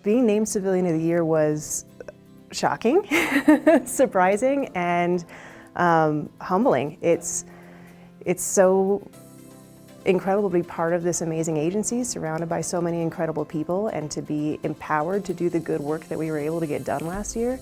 being named Civilian of the Year was shocking, surprising, and humbling. It's so incredible to be part of this amazing agency, surrounded by so many incredible people, and to be empowered to do the good work that we were able to get done last year.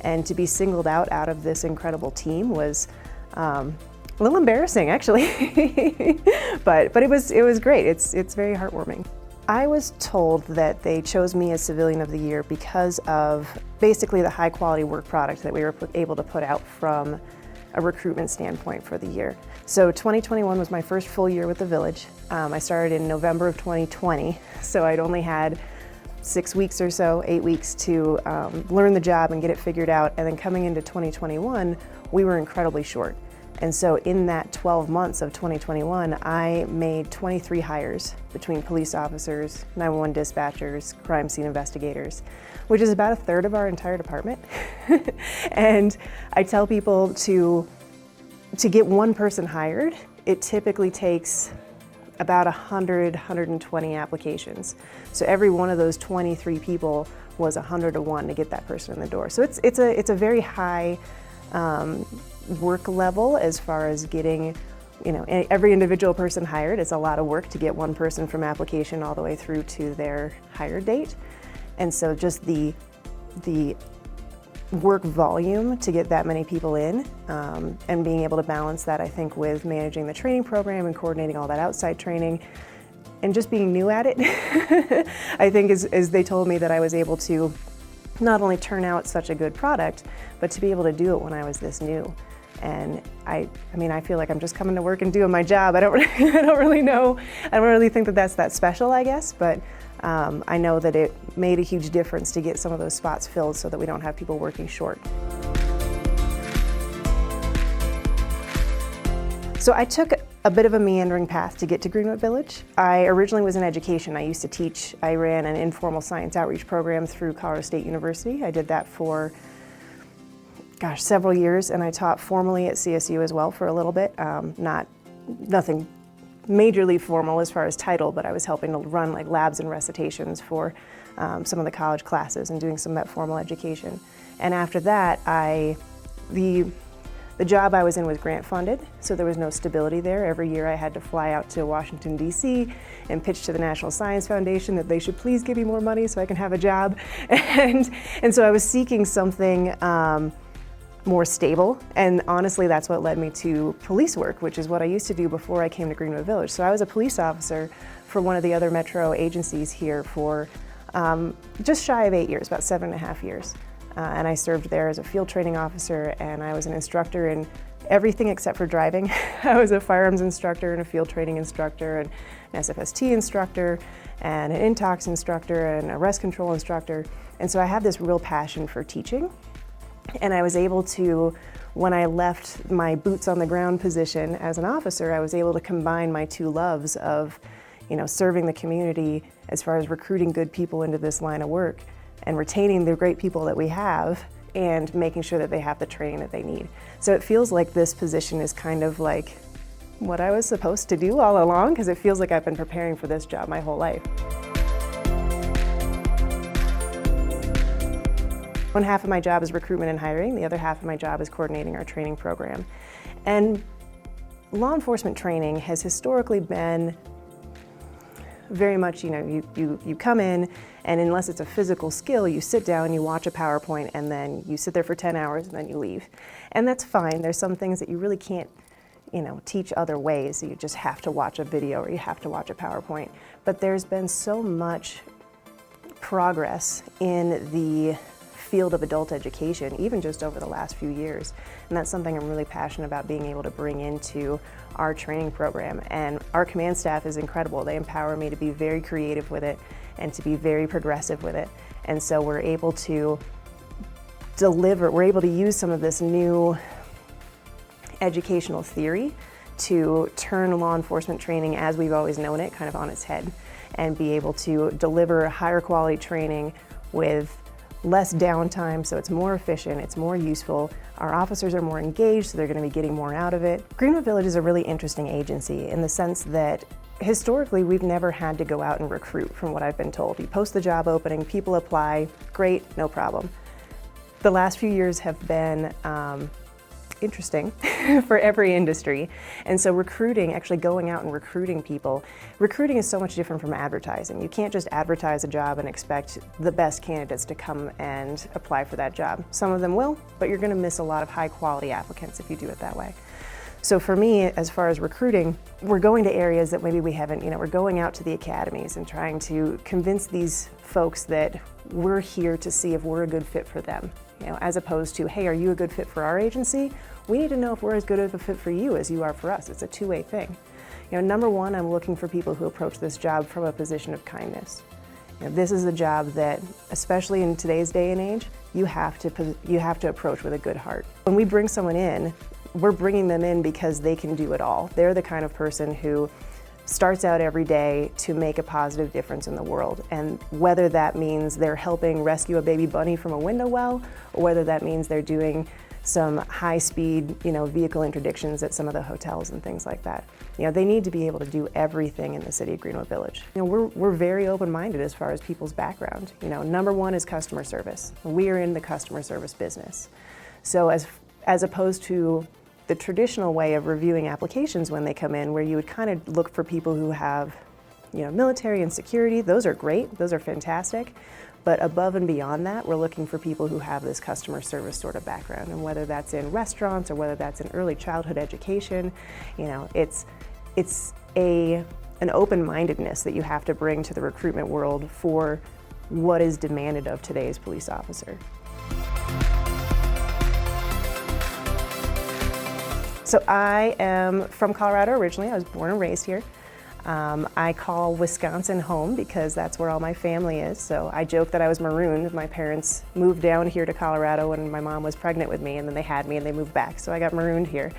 And to be singled out of this incredible team was a little embarrassing, actually, but it was great. It's very heartwarming. I was told that they chose me as Civilian of the Year because of basically the high quality work product that we were able to put out from a recruitment standpoint for the year. So 2021 was my first full year with the Village. I started in November of 2020, so I'd only had 6 weeks or so, 8 weeks to learn the job and get it figured out. And then coming into 2021, we were incredibly short. And so in that 12 months of 2021, I made 23 hires between police officers, 911 dispatchers, crime scene investigators, which is about a third of our entire department. And I tell people to get one person hired, it typically takes about 120 applications. So every one of those 23 people was 100 to 1 to get that person in the door. So it's a very high work level as far as getting, every individual person hired. It's a lot of work to get one person from application all the way through to their hire date. And so just the work volume to get that many people in, and being able to balance that, I think, with managing the training program and coordinating all that outside training and just being new at it, I think as they told me that I was able to not only turn out such a good product, but to be able to do it when I was this new. And I feel like I'm just coming to work and doing my job. I don't really think that that's that special, I guess, but I know that it made a huge difference to get some of those spots filled so that we don't have people working short. So I took a bit of a meandering path to get to Greenwood Village. I originally was in education. I used to teach. I ran an informal science outreach program through Colorado State University. I did that for several years, and I taught formally at CSU as well for a little bit. Nothing majorly formal as far as title, but I was helping to run like labs and recitations for some of the college classes and doing some of that formal education. And after that, the job I was in was grant funded, so there was no stability there. Every year I had to fly out to Washington, D.C. and pitch to the National Science Foundation that they should please give me more money so I can have a job. And so I was seeking something more stable, and honestly that's what led me to police work, which is what I used to do before I came to Greenwood Village. So I was a police officer for one of the other metro agencies here for just shy of 8 years, about 7.5 years. And I served there as a field training officer, and I was an instructor in everything except for driving. I was a firearms instructor and a field training instructor and an SFST instructor and an intox instructor and a rest control instructor. And so I had this real passion for teaching. And I was able to, when I left my boots on the ground position as an officer, I was able to combine my two loves of, serving the community as far as recruiting good people into this line of work and retaining the great people that we have and making sure that they have the training that they need. So it feels like this position is kind of like what I was supposed to do all along, because it feels like I've been preparing for this job my whole life. One half of my job is recruitment and hiring. The other half of my job is coordinating our training program. And law enforcement training has historically been very much, you come in, and unless it's a physical skill, you sit down, you watch a PowerPoint, and then you sit there for 10 hours and then you leave. And that's fine. There's some things that you really can't, teach other ways. You just have to watch a video or you have to watch a PowerPoint. But there's been so much progress in the field of adult education, even just over the last few years. And that's something I'm really passionate about being able to bring into our training program. And our command staff is incredible. They empower me to be very creative with it and to be very progressive with it. And so we're able to use some of this new educational theory to turn law enforcement training as we've always known it kind of on its head, and be able to deliver higher quality training with less downtime, so it's more efficient, it's more useful. Our officers are more engaged, so they're going to be getting more out of it. Greenwood Village is a really interesting agency in the sense that historically, we've never had to go out and recruit, from what I've been told. You post the job opening, people apply, great, no problem. The last few years have been interesting for every industry. And so recruiting, actually going out and recruiting people, recruiting is so much different from advertising. You can't just advertise a job and expect the best candidates to come and apply for that job. Some of them will, but you're going to miss a lot of high quality applicants if you do it that way. So for me, as far as recruiting, we're going to areas that maybe we haven't, we're going out to the academies and trying to convince these folks that we're here to see if we're a good fit for them. As opposed to, hey, are you a good fit for our agency? We need to know if we're as good of a fit for you as you are for us. It's a two-way thing. Number one, I'm looking for people who approach this job from a position of kindness. This is a job that, especially in today's day and age, you have to approach with a good heart. When we bring someone in, we're bringing them in because they can do it all. They're the kind of person who starts out every day to make a positive difference in the world. And whether that means they're helping rescue a baby bunny from a window well, or whether that means they're doing some high-speed, vehicle interdictions at some of the hotels and things like that. They need to be able to do everything in the city of Greenwood Village. We're very open-minded as far as people's background. Number one is customer service. We are in the customer service business. So as opposed to the traditional way of reviewing applications when they come in, where you would kind of look for people who have, military and security, those are great, those are fantastic. But above and beyond that, we're looking for people who have this customer service sort of background. And whether that's in restaurants or whether that's in early childhood education, it's an open-mindedness that you have to bring to the recruitment world for what is demanded of today's police officer. So I am from Colorado originally. I was born and raised here. I call Wisconsin home because that's where all my family is. So I joke that I was marooned. My parents moved down here to Colorado when my mom was pregnant with me, and then they had me and they moved back. So I got marooned here.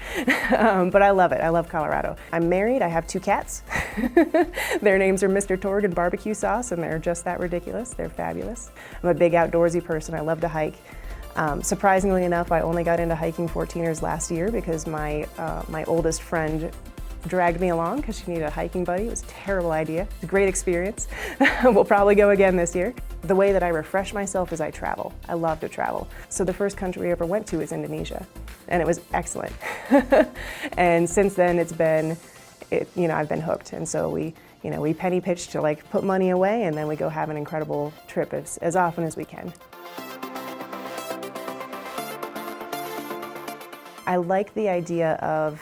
But I love it. I love Colorado. I'm married. I have 2 cats. Their names are Mr. Torg and Barbecue Sauce, and they're just that ridiculous. They're fabulous. I'm a big outdoorsy person. I love to hike. Surprisingly enough, I only got into hiking 14ers last year because my oldest friend dragged me along because she needed a hiking buddy. It was a terrible idea. It was a great experience. We'll probably go again this year. The way that I refresh myself is I travel. I love to travel. So the first country I ever went to was Indonesia, and it was excellent. And since then I've been hooked. And so we penny pitch to put money away, and then we go have an incredible trip as often as we can. I like the idea of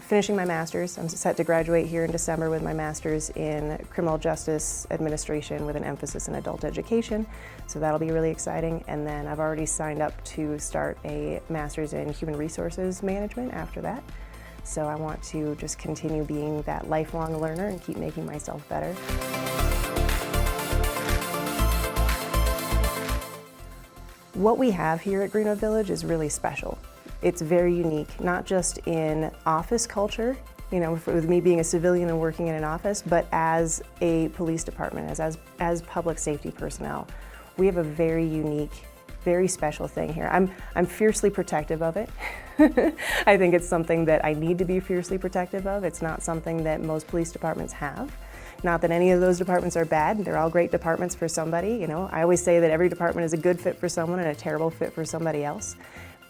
finishing my master's. I'm set to graduate here in December with my master's in criminal justice administration with an emphasis in adult education. So that'll be really exciting. And then I've already signed up to start a master's in human resources management after that. So I want to just continue being that lifelong learner and keep making myself better. What we have here at Greenwood Village is really special. It's very unique, not just in office culture, with me being a civilian and working in an office, but as a police department, as public safety personnel. We have a very unique, very special thing here. I'm fiercely protective of it. I think it's something that I need to be fiercely protective of. It's not something that most police departments have. Not that any of those departments are bad. They're all great departments for somebody. I always say that every department is a good fit for someone and a terrible fit for somebody else.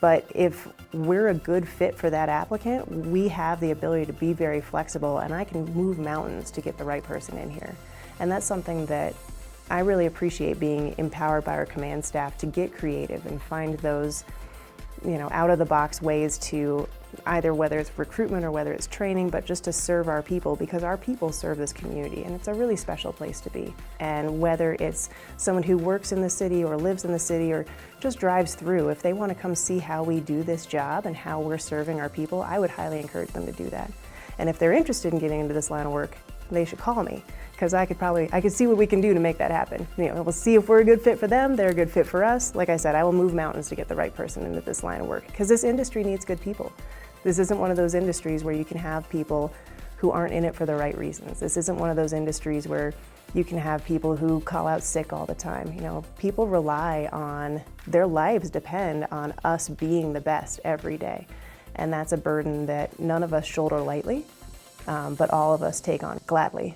But if we're a good fit for that applicant, we have the ability to be very flexible, and I can move mountains to get the right person in here. And that's something that I really appreciate, being empowered by our command staff to get creative and find those, out-of-the-box ways to either, whether it's recruitment or whether it's training, but just to serve our people, because our people serve this community, and it's a really special place to be. And whether it's someone who works in the city or lives in the city or just drives through, if they want to come see how we do this job and how we're serving our people, I would highly encourage them to do that. And if they're interested in getting into this line of work, they should call me, because I could see what we can do to make that happen. We'll see if we're a good fit for them, they're a good fit for us. Like I said, I will move mountains to get the right person into this line of work, because this industry needs good people. This isn't one of those industries where you can have people who aren't in it for the right reasons. This isn't one of those industries where you can have people who call out sick all the time. People rely on, their lives depend on us being the best every day. And that's a burden that none of us shoulder lightly. but all of us take on gladly.